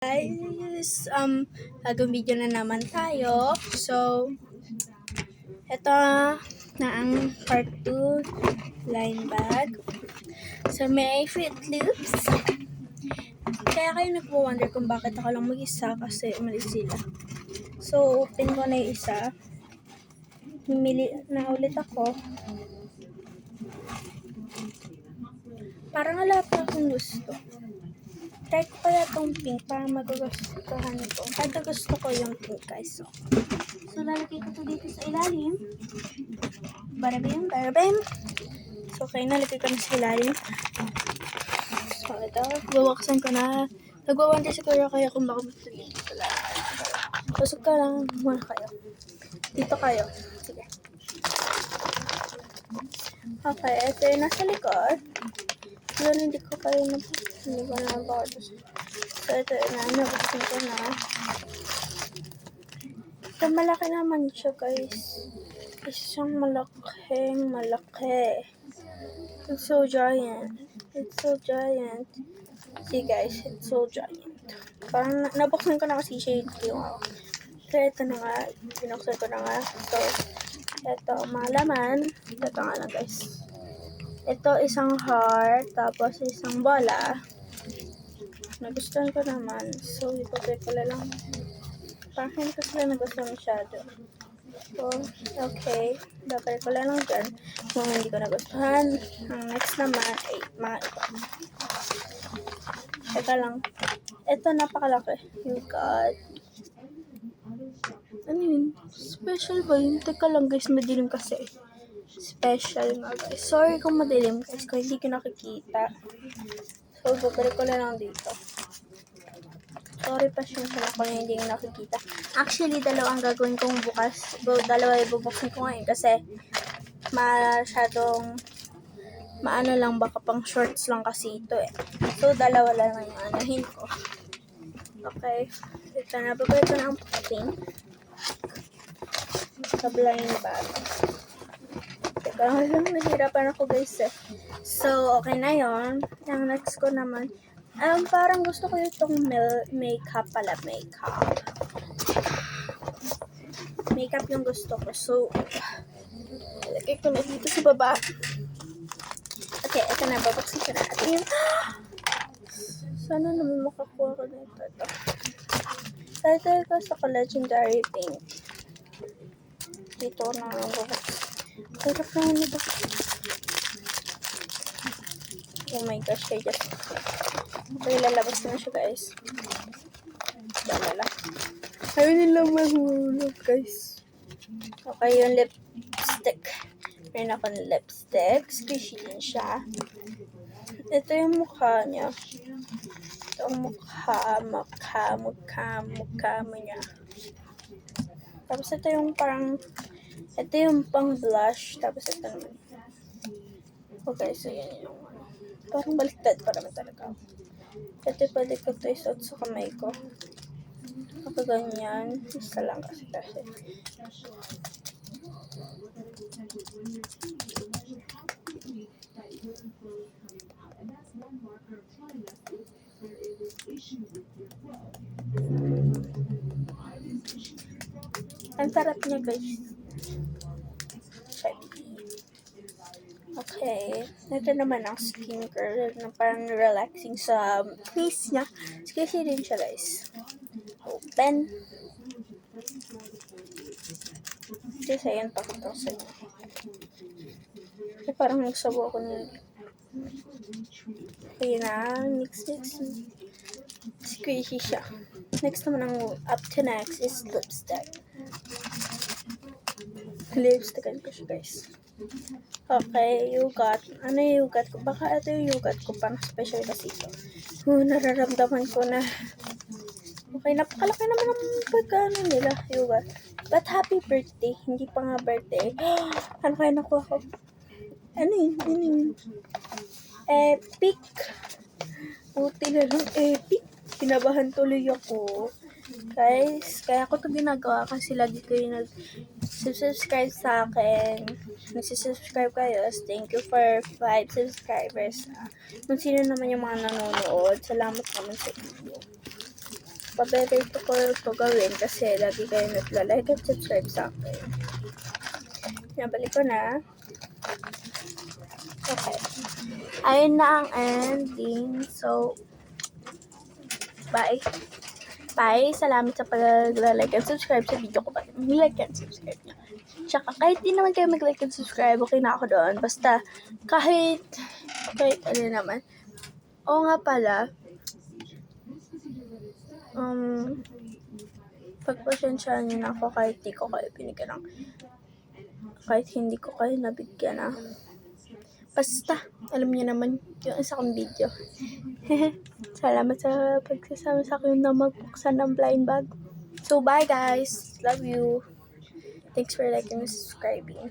Guys, bagong video na naman tayo. So, ito na ang part 2 line bag. So, may Fruit Loops. Kaya kayo nagpo-wonder kung bakit ako lang mag-isa kasi umalis sila. So, open ko na yung isa. Mimili na ulit ako. Parang wala pa akong gusto. Try ko kaya itong pink para magugustuhan ko. Kada gusto ko yung pink, guys. So lalagay ko ito dito sa ilalim. Barabim, barabim. So, okay, nalagay ko na sa ilalim. So, ito. Bubuksan ko na. Nagwa-wonder siguro kayo kung baka gusto dito. Pusok ka lang muna kayo. Dito kayo. Sige. Okay, ito yung nasa likod. Pero hindi ko kayo hindi ko na ba ito. So, ito na. Nabuksan ko na. So, malaki naman siya, guys. Isang malaki. It's so giant. It's so giant. See, guys, it's so giant. Parang nabuksan ko na kasi siya yung so, ito na nga. Binuksan ko na nga. So, ito, malaman. Ito nga lang, guys. Ito, isang heart. Tapos, isang bola. Nagustuhan ko naman. So, ipapay ko lang. Parang hindi ko sila nagustuhan masyado. So, okay. Dapat ko lang dyan. Kung hindi ko nagustuhan. Ang next naman ay mga ito. Teka lang. Ito, napakalaki. You got... Ano yun? Special ba yun? Teka lang, guys. Madilim kasi. Special nga, guys. Sorry kung madilim, guys. Kung hindi ko nakikita. So, babalik ko na lang dito. Sorry pa siya kung hindi ko nakikita. Actually, dalawang gagawin kong bukas. Dalawa ibubuksan ko ngayon kasi masyadong maano lang, baka pang shorts lang kasi ito eh. So, dalawa lang yung anahin ko. Okay. Ito na. Babalik ko na ang pink sa blind bag. Teka lang, nahirapan ako guys eh. So, okay na yon. Ang next ko naman, parang gusto ko itong makeup pala. Makeup yung gusto ko. So, lagay ko na dito sa baba. Okay, ito na. Babaksin ko na natin. Sana naman makakuha ko na ito. Title ko sa Legendary Pink. Dito na ang babaksin. Sarap naman ito. Oh my gosh, I just... Okay, lalabas na siya, guys. Lalala. Ayaw nila mahulog, guys. Okay, yung lipstick. Meron ako ng lipstick. Squishy din siya. Ito yung mukha niya. Ito ang mukha mo niya. Tapos ito yung parang... Ito yung pang blush. Tapos ito naman. Okay, so yan yung... Parang baliktad pa naman talaga. Ito pwede ko ito isuot sa kamay ko. Kapag ganyan, isa lang kasi. Ang sarap niya, guys. Okay. Ito naman ang skincare na parang relaxing sa face niya. Squishy din siya, guys. Open. Kasi ayan, pakita ko sa inyo. Parang nagsabo ako na. Ayan na. Mix. Squishy siya. Next naman ang up to next is lipstick. Lipstickan ko siya, guys. Okay, yugat. Ano yung yugat ko? Baka ito yung yugat ko. Parang special kasi ito. Nararamdaman ko na. Okay, napakalaki naman ang pagkano nila, yugat. But happy birthday. Hindi pa nga birthday. Ano kaya nakuha ko? Ano yun? Epic. Buti na lang epic. Kinabahan tuloy ako. Guys, kaya ako ito ginagawa kasi lagi kayo nag-subscribe sa akin. Nagsisubscribe kayo. Thank you for 5 subscribers. Kung sino naman yung mga nanonood, salamat naman sa inyo. paborito ko ito gawin kasi lagi kayo nagla-like at subscribe sa akin. Nabalik ko na. Okay. Ayun na ang ending. So, bye. Bye. Salamat sa pag-like and subscribe sa video ko. Like and subscribe nyo. Tsaka kahit di naman kayo mag-like and subscribe, okay na ako doon. Basta kahit ano naman. Oo nga pala, pagpasensyaan nyo na ako kahit di ko kayo binigyan ng, kahit hindi ko kayo nabigyan na. Basta, alam niyo naman yung isa kong video. Salamat sa pagsasama sa akin na magbuksan ng blind bag. So, bye guys. Love you. Thanks for liking and subscribing.